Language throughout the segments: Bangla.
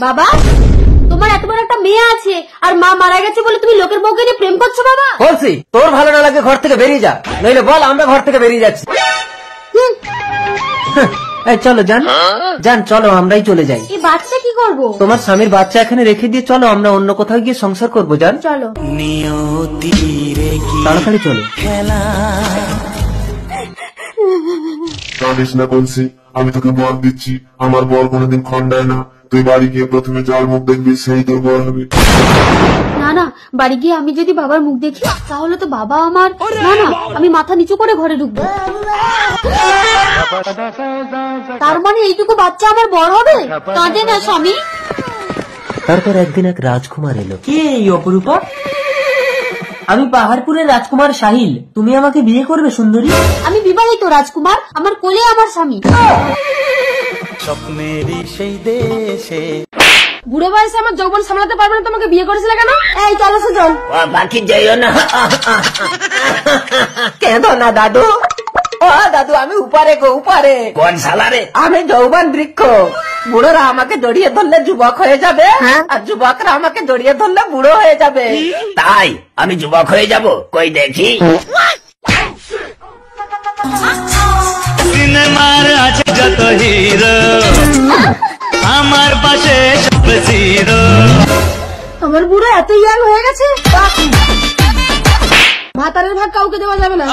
বাবা, তোমার এত বড় একটা মেয়ে আছে আর মা মারা গেছে বলে তুমি লোকের বউকে নিয়ে প্রেম করছো বাবা? বলছি তোর ভালো না লাগে ঘর থেকে বেরিয়ে যা, নইলে বল আমরা ঘর থেকে বেরিয়ে যাচ্ছি। এই চলো জান, জান চলো আমরাই চলে যাই। এই বাচ্চা কি করবো? তোমার স্বামীর বাচ্চা এখানে রেখে দিয়ে চলো আমরা অন্য কোথাও গিয়ে সংসার করবো। জান চলো, তাড়াতাড়ি চলো। কাঁদিস না বলছি, আমি তোকে বর দিচ্ছি, আমার বর কোনোদিন খন্ডায় না। তুই বাড়ি গিয়ে প্রথমে যার মুখ দেখবি সেই তোর বর হবে। না না, বাড়ি গিয়ে আমি যদি বাবার মুখ দেখি তাহলে তো বাবা আমার, না না আমি মাথা নিচু করে ঘরে ঢুকবো। তার মানে এইটুকু বাচ্চা আমার বড় হবে? কাঁদে না স্বামী। তারপর একদিন এক রাজকুমার এলো। কে এই অপরূপা? আমি পাহাড়পুরের রাজকুমার সাহিল, তুমি আমাকে বিয়ে করবে সুন্দরী? আমি বিবাহিত রাজকুমার, আমার কোলে আমার স্বামী। স্বপ্নেরই সেই দেশে বুড়ো বয়সে আমার যৌবন সামলাতে পারবে না, তোমাকে বিয়ে করেছিল কেন? এই চলো সুজন। বাকি যাইও না, কেঁদো না দাদু। ও দাদু আমি উপারে গো উপারে। কোন সালারে? আমি যৌবন বৃক্ষ। বুড়োরা আমাকে জড়িয়ে ধরলে যুবক হয়ে যাবে, আর যুবকরা আমাকে জড়িয়ে ধরলে বুড়ো হয়ে যাবে। তাই আমি যুবক হয়ে যাব, কই দেখি। সিনেমার আছে যত হিরো, আমার পাশে সব জিরো। আমার বুড়ো এত ইয়াং হয়ে গেছে, ভাতারের ভাগ কাউকে দেওয়া যাবে না।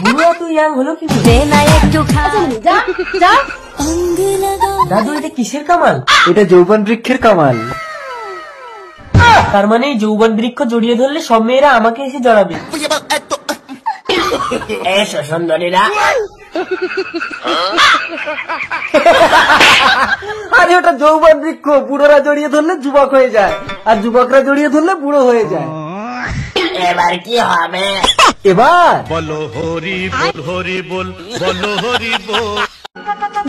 বুড়ো এত ইয়াং হলো কি? যা যা। দাদু এটা কিসের কামাল? এটা যৌবন বৃক্ষের কামাল। তার মানে যৌবন বৃক্ষ জড়িয়ে ধরলে সব মেয়েরা আমাকে এসে জড়াবে। এসো সুন্দরীরা। আরে ওটা যৌবন বৃক্ষ, বুড়োরা জড়িয়ে ধরলে যুবক হয়ে যায়, আর যুবকরা জড়িয়ে ধরলে বুড়ো হয়ে যায়। এবার কি হবে? এবার বলো হরি বল, হরি বল, বলো হরি বল।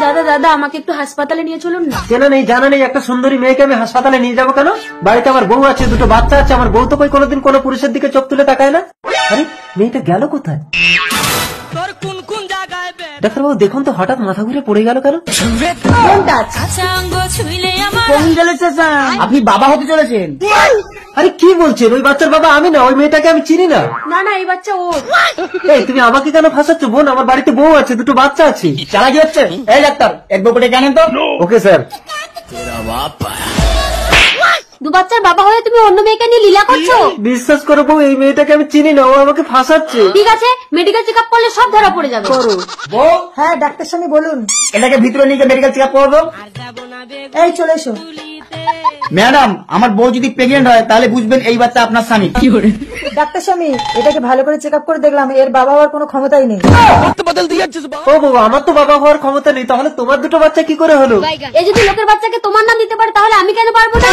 দাদা দাদা আমাকে একটু হাসপাতালে নিয়ে চলুন না। চেনা নেই জানা নেই একটা সুন্দরী মেয়েকে আমি হাসপাতালে নিয়ে যাবো কেন? বাড়িতে আমার বউ আছে, দুটো বাচ্চা আছে, আমার বউ তো কই কোনোদিন কোনো পুরুষের দিকে চোখ তুলে তাকায় না। আরে মেয়েটা গেল কোথায়? ডাক্তার বাবু দেখুন তো, হঠাৎ মাথা ঘুরে পড়ে গেল কেন? আপনি বাবা হতে চলেছেন। আরে কি বলছেন? ওই বাচ্চার বাবা আমি না, ওই মেয়েটাকে আমি চিনি না। না না এই বাচ্চা ওর। এই তুমি আমাকে কেন ফাঁসাচ্ছ বোন? আমার বাড়িতে বউ আছে, দুটো বাচ্চা আছে। চালাকি হচ্ছে। এই ডাক্তার এক বউকে জানেন তো? Okay sir. দু বাচ্চার বাবা হয়ে তুমি অন্য মেয়েকে নিয়ে লীলা করছো? বিশ্বাস করো বউ, এই মেয়েটাকে আমি চিনি না, ও আমাকে ফাঁসাচ্ছে। ঠিক আছে, মেডিকেল চেক আপ করলে সব ধরা পড়ে যাবে। বউ, হ্যাঁ ডাক্তার স্বামী বলুন। এটাকে ভিতরে নিয়ে মেডিকেল চেক আপ করবো। এই চলে এসো। ম্যাডাম আমার বউ যদি প্রেগনেন্ট হয় তাহলে বুঝবেন এই বাচ্চা আপনার স্বামী। ডাক্তার স্বামী এটাকে ভালো করে চেক আপ করে দেখলাম, এর বাবা হওয়ার কোনো ক্ষমতাই নেই। ও বাবা, আমার তো বাবা হওয়ার ক্ষমতা নেই, তাহলে তোমার দুটো বাচ্চা কি করে হলো? এই যদি লোকের বাচ্চাকে তোমার নাম দিতে পারে তাহলে আমি কেন পারবো না?